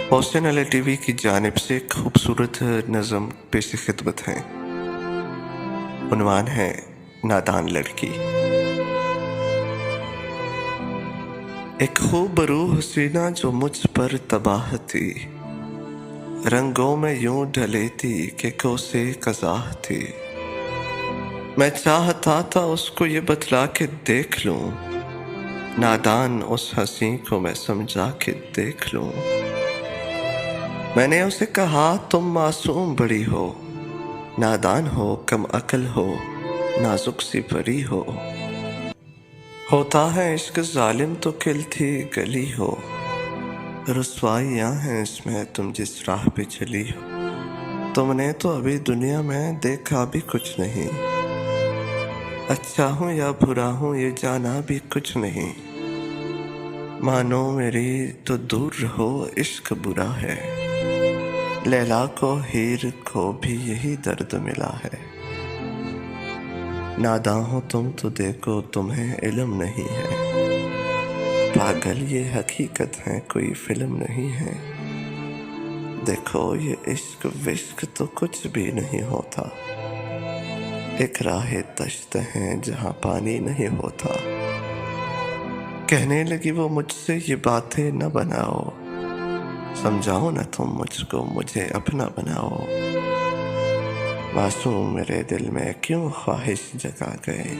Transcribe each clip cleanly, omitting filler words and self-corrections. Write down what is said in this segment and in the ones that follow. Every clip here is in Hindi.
मोहसिन अली टीवी की जानिब से खूबसूरत नज़म पेश खिदमत है। उन्वान है नादान लड़की। एक खूबरू हसीना जो मुझ पर तबाह थी, रंगों में यूं ढली थी कि कोसे कज़ाह थी। मैं चाहता था उसको ये बतला के देख लूं, नादान उस हसी को मैं समझा के देख लूं। मैंने उसे कहा तुम मासूम बड़ी हो, नादान हो, कम अकल हो, नाजुक सी परी हो। होता है इश्क जालिम तो खिलती गली हो, रुसवाइयाँ हैं इसमें तुम जिस राह पे चली हो। तुमने तो अभी दुनिया में देखा भी कुछ नहीं, अच्छा हूँ या बुरा हूँ ये जाना भी कुछ नहीं। मानो मेरी तो दूर रहो इश्क बुरा है, लैला को हीर को भी यही दर्द मिला है। नादां हो तुम तो देखो तुम्हें इल्म नहीं है, पागल ये हकीकत है कोई फिल्म नहीं है। देखो ये इश्क विश्क तो कुछ भी नहीं होता, एक राह तश्त है जहाँ पानी नहीं होता। कहने लगी वो मुझसे ये बातें न बनाओ, समझाओ न तुम मुझको मुझे अपना बनाओ। मासूम मेरे दिल में क्यों ख्वाहिश जगा गए,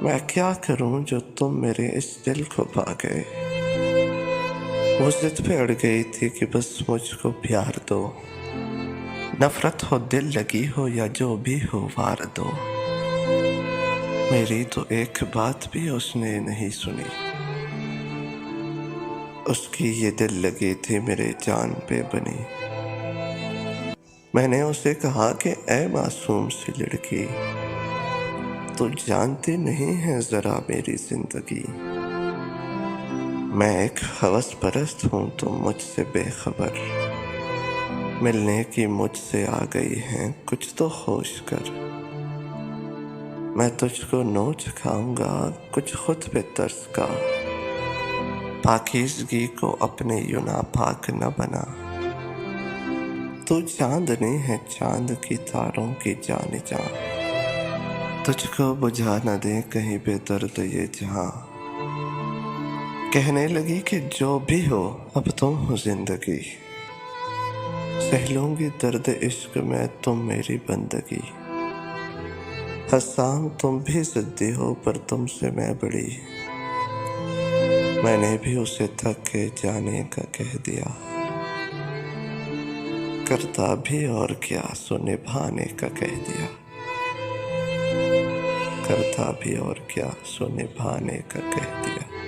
मैं क्या करूं जो तुम मेरे इस दिल को पा गए। वो जिद पे अड़ गई थी कि बस मुझको प्यार दो, नफरत हो दिल लगी हो या जो भी हो वार दो। मेरी तो एक बात भी उसने नहीं सुनी, उसकी ये दिल लगी थी मेरे जान पे बनी। मैंने उसे कहा कि ऐ मासूम सी लड़की, तू जानती नहीं है जरा मेरी जिंदगी। मैं एक हवस परस्त हूँ तुम मुझसे बेखबर, मिलने की मुझसे आ गई हैं कुछ तो होश कर। मैं तुझको नोच खाऊंगा कुछ खुद पे तरस का, पाकीज़गी को अपने यूं नापाक न बना। तू चांदनी है चांद की तारों की जान जा, तुझको बुझा न दे कहीं पे दर्द ये जहां। कहने लगी कि जो भी हो अब तुम हो जिंदगी, सह लूंगी दर्द इश्क में तुम मेरी बंदगी। हसाम तुम भी जिद्दी हो पर तुमसे मैं बड़ी, मैंने भी उसे थक के जाने का कह दिया। करता भी और क्या सो निभाने का कह दिया, करता भी और क्या सो निभाने का कह दिया।